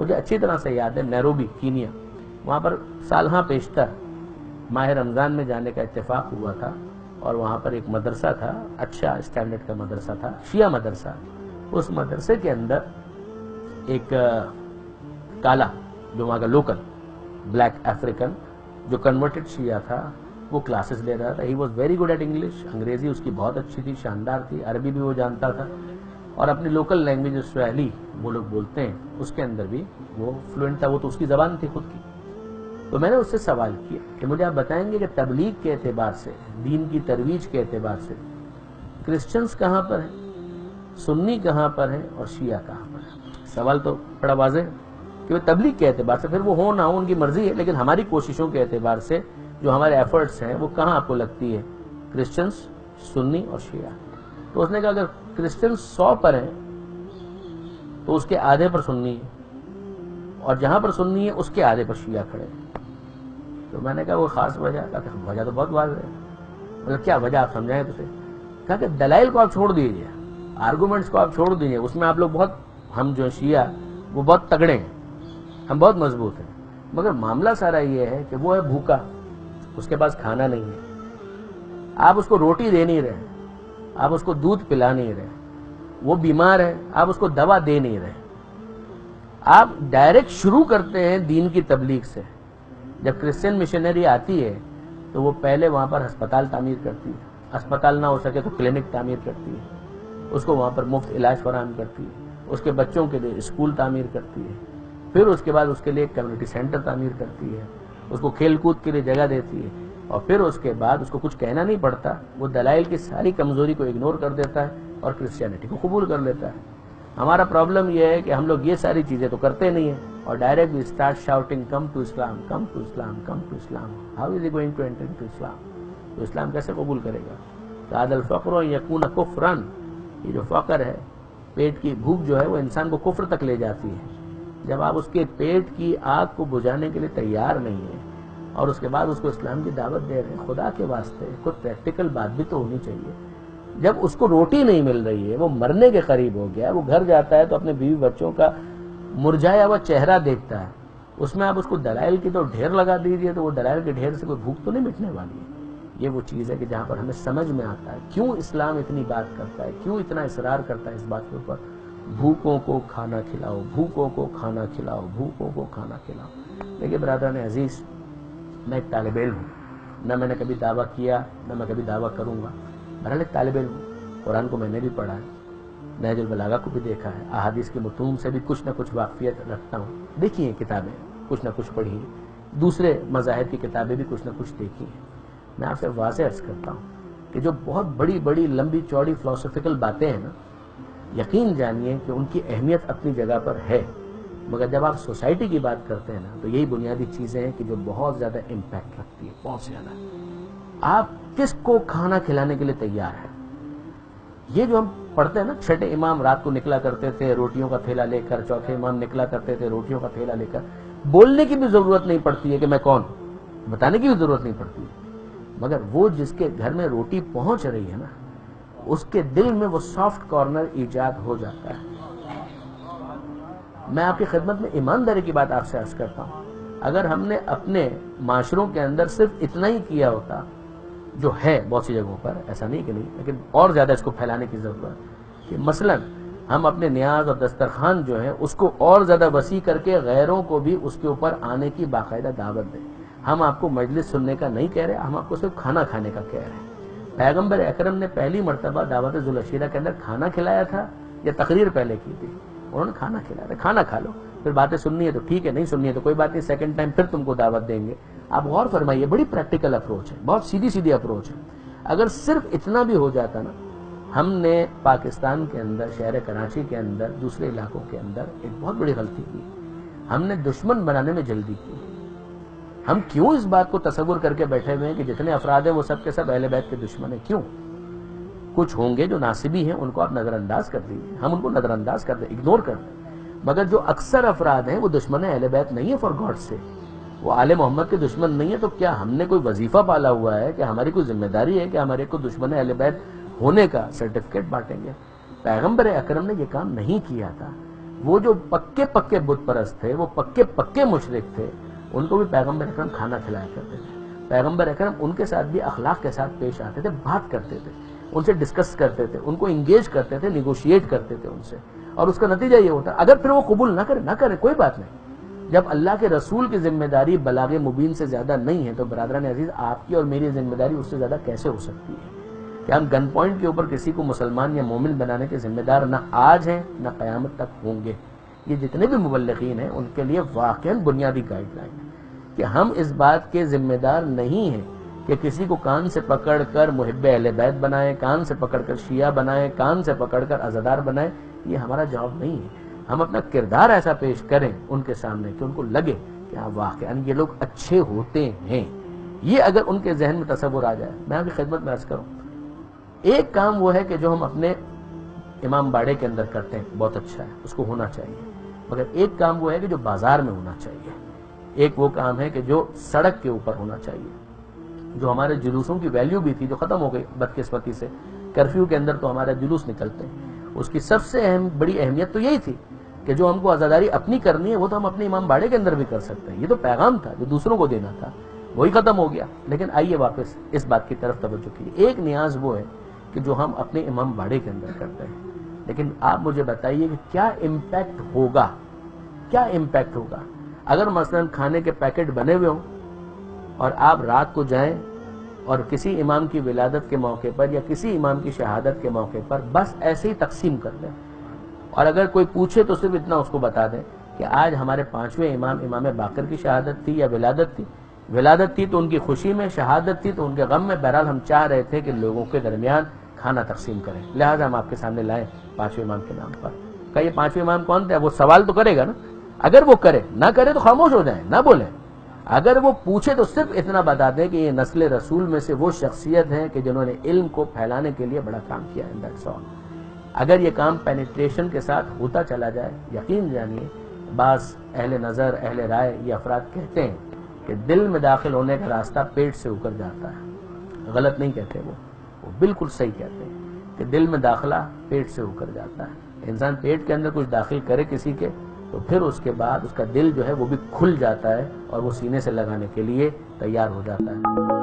مجھے اچھی طرح سے یاد ہے نیروبی کینیا، وہاں پر سالہا پیشتر ماہ رمضان میں جانے کا اتفاق ہوا تھا، اور وہاں پر ایک مدرسہ تھا، اچھا اسٹینڈرڈ کا مدرسہ تھا، شیعہ مدرسہ. اس مدرسے کے اندر ایک کالا جو وہاں کا لوکل بلیک افریقن جو کنورٹڈ شیعہ تھا وہ کلاسز لے رہا تھا. He was very good at English, انگریزی اس کی بہت اچھی تھی، شاندار تھی، عربی بھی وہ جانتا تھا، اور اپنی لوکل لینگویج سواحلی وہ لوگ بولتے ہیں اس کے اندر بھی وہ فلوئنٹ تھا، وہ تو اس کی زبان تھی خود کی. تو میں نے اس سے سوال کیا کہ مجھے آپ بتائیں گے کہ تبلیغ کے اعتبار سے، دین کی ترویج کے اعتبار سے کرسچنز کہاں پر ہیں، سنی کہاں پر ہیں اور شیعہ کہاں پر ہیں؟ سوال تو بڑا واضح ہے کہ وہ تبلیغ کے اعتبار سے، پھر وہ ہو نہ ہو ان کی مرضی ہے، لیکن ہماری کوششوں کے اعتبار سے جو ہمارے ایفرٹس ہیں وہ کہاں آپ کو لگتی ہے، کرسچنز، سنی اور شیعہ. تو اس نے کہا اگر کرسچنز 100 پر ہیں تو اس کے آدھے پر سنی ہے، اور جہاں پر سنی ہے اس کے آدھے پر شیعہ کھڑے ہیں. تو میں نے کہا وہ خاص وجہ، کہا کہ وجہ تو بہت واضح ہے. مطلب کیا وجہ آپ سمجھائیں تو. کہا کہ دلائل کو آپ چھوڑ دیجیے، آرگومنٹس کو آپ چھوڑ دیجیے، اس میں آپ لوگ بہت، ہم جو شیعہ وہ بہت تگڑے ہیں، ہم بہت مضبوط ہیں، مگر معاملہ سارا یہ ہے کہ وہ ہے بھوکا، اس کے پاس کھانا نہیں ہے، آپ اس کو روٹی دے نہیں رہے، آپ اس کو دودھ پلا نہیں رہے، وہ بیمار ہے، آپ اس کو دوا دے نہیں رہے. آپ ڈائریکٹ شروع کرتے ہیں دین کی تبلیغ سے. جب کرسچن مشنری آتی ہے تو وہ پہلے وہاں پر ہسپتال تعمیر کرتی ہے، اسپتال نہ ہو سکے تو کلینک تعمیر کرتی ہے، اس کو وہاں پر مفت علاج فراہم کرتی ہے، اس کے بچوں کے لیے اسکول تعمیر کرتی ہے، پھر اس کے بعد اس کے لیے ایک کمیونٹی سینٹر تعمیر کرتی ہے، اس کو کھیل کود کے لیے جگہ دیتی ہے، اور پھر اس کے بعد اس کو کچھ کہنا نہیں پڑتا، وہ دلائل کی ساری کمزوری کو اگنور کر دیتا ہے اور کرسچینٹی کو قبول کر لیتا ہے. ہمارا پرابلم یہ ہے کہ ہم لوگ یہ ساری چیزیں تو کرتے نہیں ہیں، اور direct we start shouting come to Islam, come to Islam, come to Islam. How is he going to enter into Islam? تو اسلام کیسے قبول کرے گا؟ کاد الفقر یکون کفرا، یہ جو فقر ہے، پیٹ کی بھوک جو ہے وہ انسان کو کفر تک لے جاتی ہے. جب آپ اس کے پیٹ کی آگ کو بجھانے کے لیے تیار نہیں ہیں اور اس کے بعد اس کو اسلام کی دعوت دے رہے ہیں، خدا کے واسطے کوئی پریکٹیکل بات بھی تو ہونی چاہیے. جب اس کو روٹی نہیں مل رہی ہے، وہ مرنے کے قریب ہو گیا ہے، وہ گھر جاتا ہے تو اپنے بیوی بچوں کا مرجھایا ہوا چہرہ دیکھتا ہے، اس میں آپ اس کو دلائل کی تو ڈھیر لگا دیجیے تو وہ دلائل کے ڈھیر سے کوئی بھوک تو نہیں مٹنے والی ہے. یہ وہ چیز ہے کہ جہاں پر ہمیں سمجھ میں آتا ہے کیوں اسلام اتنی بات کرتا ہے، کیوں اتنا اصرار کرتا ہے اس بات کے اوپر، بھوکوں کو کھانا کھلاؤ، بھوکوں کو کھانا کھلاؤ، بھوکوں کو کھانا کھلاؤ. دیکھیے برادران عزیز، میں ایک طالب علم ہوں، نہ میں نے کبھی دعویٰ کیا نہ میں کبھی دعویٰ کروں گا. بہرحال ایک طالب علم ہوں، قرآن کو میں نے بھی پڑھا ہے، نہج البلاغہ کو بھی دیکھا ہے، احادیث کے متون سے بھی کچھ نہ کچھ واقفیت رکھتا ہوں. دیکھی ہیں کتابیں، کچھ نہ کچھ پڑھی ہیں، دوسرے مذاہب کی کتابیں بھی کچھ نہ کچھ دیکھی ہیں. میں آپ سے واضح عرض کرتا ہوں کہ جو بہت بڑی بڑی لمبی چوڑی فلسفیکل باتیں ہیں نا، یقین جانیے کہ ان کی اہمیت اپنی جگہ پر ہے، مگر جب آپ سوسائٹی کی بات کرتے ہیں نا تو یہی بنیادی چیزیں ہیں کہ جو بہت زیادہ امپیکٹ رکھتی ہے، بہت زیادہ. آپ کس کو کھانا کھلانے کے لیے تیار ہیں؟ یہ جو ہم پڑھتے ہیں نا، چھٹے امام رات کو نکلا کرتے تھے روٹیوں کا تھیلا لے کر، چوتھے امام نکلا کرتے تھے روٹیوں کا تھیلا لے کر. بولنے کی بھی ضرورت نہیں پڑتی ہے کہ میں کون، بتانے کی بھی ضرورت نہیں پڑتی ہے، مگر وہ جس کے گھر میں روٹی پہنچ رہی ہے نا، اس کے دل میں وہ سافٹ کارنر ایجاد ہو جاتا ہے. میں آپ کی خدمت میں ایمانداری کی بات آپ سے عرض کرتا ہوں، اگر ہم نے اپنے معاشروں کے اندر صرف اتنا ہی کیا ہوتا جو ہے بہت سی جگہوں پر، ایسا نہیں کہ نہیں، لیکن اور زیادہ اس کو پھیلانے کی ضرورت ہے کہ مثلا ہم اپنے نیاز اور دسترخوان جو ہے اس کو اور زیادہ وسیع کر کے غیروں کو بھی اس کے اوپر آنے کی باقاعدہ دعوت دیں. ہم آپ کو مجلس سننے کا نہیں کہہ رہے، ہم آپ کو صرف کھانا کھانے کا کہہ رہے ہیں. پیغمبر اکرم نے پہلی مرتبہ دعوت ذوالعشیرہ کے اندر کھانا کھلایا تھا یا تقریر پہلے کی تھی؟ انہوں نے کھانا کھلایا تھا. کھانا کھا لو، پھر باتیں سننی ہے تو ٹھیک ہے، نہیں سننی ہے تو کوئی بات نہیں، سیکنڈ ٹائم پھر تم کو دعوت دیں گے. آپ غور فرمائیے، بڑی پریکٹیکل اپروچ ہے، بہت سیدھی سیدھی اپروچ ہے. اگر صرف اتنا بھی ہو جاتا نا، ہم نے پاکستان کے اندر، شہر کراچی کے اندر، دوسرے علاقوں کے اندر ایک بہت بڑی غلطی کی. ہم نے دشمن بنانے میں جلدی کی. ہم کیوں اس بات کو تصور کر کے بیٹھے ہوئے ہیں کہ جتنے افراد ہیں وہ سب کے سب اہل بیت کے دشمن ہیں؟ کیوں؟ کچھ ہوں گے جو ناصبی ہیں، ان کو آپ نظر انداز کر دیجیے، ہم ان کو نظر انداز کر دیں، اگنور کر دیں. مگر جو اکثر افراد ہیں وہ دشمن اہل بیت نہیں ہے، فار گاڈ سے وہ آل محمد کے دشمن نہیں ہے. تو کیا ہم نے کوئی وظیفہ پالا ہوا ہے کہ ہماری کوئی ذمہ داری ہے کہ ہمارے کو دشمن اہل بیت ہونے کا سرٹیفکیٹ بانٹیں گے؟ پیغمبر اکرم نے یہ کام نہیں کیا تھا. وہ جو پکے پکے بت پرست تھے، وہ پکے پکے مشرک تھے، ان کو بھی پیغمبر اکرم کھانا کھلایا کرتے تھے. پیغمبر اکرم ان کے ساتھ بھی اخلاق کے ساتھ پیش آتے تھے، بات کرتے تھے، ان سے ڈسکس کرتے تھے، ان کو انگیج کرتے تھے، نیگوشیٹ کرتے تھے ان سے. اور اس کا نتیجہ یہ ہوتا، اگر پھر وہ قبول نہ کرے کوئی بات نہیں. جب اللہ کے رسول کی ذمہ داری بلاغ مبین سے زیادہ نہیں ہے تو برادران عزیز آپ کی اور میری ذمہ داری اس سے زیادہ کیسے ہو سکتی ہے کہ ہم گن پوائنٹ کے اوپر کسی کو مسلمان یا مومن بنانے کے ذمہ دار نہ آج ہیں نہ قیامت تک ہوں گے. یہ جتنے بھی مبلغین ہیں ان کے لیے واقعاً بنیادی گائیڈ لائن ہے کہ ہم اس بات کے ذمہ دار نہیں ہیں کہ کسی کو کان سے پکڑ کر محب اہل بیت بنائیں، کان سے پکڑ کر شیعہ بنائیں، کان سے پکڑ کر عزادار بنائیں. یہ ہمارا جواب نہیں ہے. ہم اپنا کردار ایسا پیش کریں ان کے سامنے کہ ان کو لگے کہ ہاں واقعاً یہ لوگ اچھے ہوتے ہیں. یہ اگر ان کے ذہن میں تصور آ جائے، میں آپ کی خدمت میں عرض کروں، ایک کام وہ ہے کہ جو ہم اپنے امام باڑے کے اندر کرتے ہیں بہت اچھا ہے، اس کو ہونا چاہیے. مگر ایک کام وہ ہے کہ جو بازار میں ہونا چاہیے. ایک وہ کام ہے کہ جو سڑک کے اوپر ہونا چاہیے. جو ہمارے جلوسوں کی ویلیو بھی تھی جو ختم ہو گئی بدقسمتی سے. کرفیو کے اندر تو ہمارے جلوس نکلتے ہیں، اس کی سب سے بڑی اہمیت تو یہی تھی کہ جو ہم کو عزاداری اپنی کرنی ہے وہ تو ہم اپنے امام باڑے کے اندر بھی کر سکتے ہیں. یہ تو پیغام تھا جو دوسروں کو دینا تھا، وہی ختم ہو گیا. لیکن آئیے واپس اس بات کی طرف توجہ کیجیے. ایک نیاز وہ ہے کہ جو ہم اپنے امام باڑے کے اندر کرتے ہیں، لیکن آپ مجھے بتائیے کہ کیا امپیکٹ ہوگا، کیا امپیکٹ ہوگا اگر مثلا کھانے کے پیکٹ بنے ہوئے ہوں اور آپ رات کو جائیں اور کسی امام کی ولادت کے موقع پر یا کسی امام کی شہادت کے موقع پر بس ایسے ہی تقسیم کر دیں، اور اگر کوئی پوچھے تو صرف اتنا اس کو بتا دیں کہ آج ہمارے 5ویں امام باقر کی شہادت تھی یا ولادت تھی. ولادت تھی تو ان کی خوشی میں، شہادت تھی تو ان کے غم میں. بہرحال ہم چاہ رہے تھے کہ لوگوں کے درمیان کھانا تقسیم کریں، لہٰذا ہم آپ کے سامنے لائیں 5ویں امام کے نام پر. کہ یہ 5ویں امام کون تھا؟ وہ سوال تو کرے گا نا. اگر وہ کرے، نہ کرے تو خاموش ہو جائیں، نہ بولیں. اگر وہ پوچھے تو صرف اتنا بتا دیں کہ یہ نسل رسول میں سے وہ شخصیت ہیں کہ جنہوں نے علم کو پھیلانے کے لیے بڑا کام کیا ہے. That's all. اگر یہ کام پینیٹریشن کے ساتھ ہوتا چلا جائے، یقین جانیے بعض اہل نظر، اہل رائے، یہ افراد کہتے ہیں کہ دل میں داخل ہونے کا راستہ پیٹ سے اوپر جاتا ہے. غلط نہیں کہتے، وہ بالکل صحیح کہتے ہیں کہ دل میں داخلہ پیٹ سے اوپر جاتا ہے. انسان پیٹ کے اندر کچھ داخل کرے کسی کے تو پھر اس کے بعد اس کا دل جو ہے وہ بھی کھل جاتا ہے اور وہ سینے سے لگانے کے لیے تیار ہو جاتا ہے.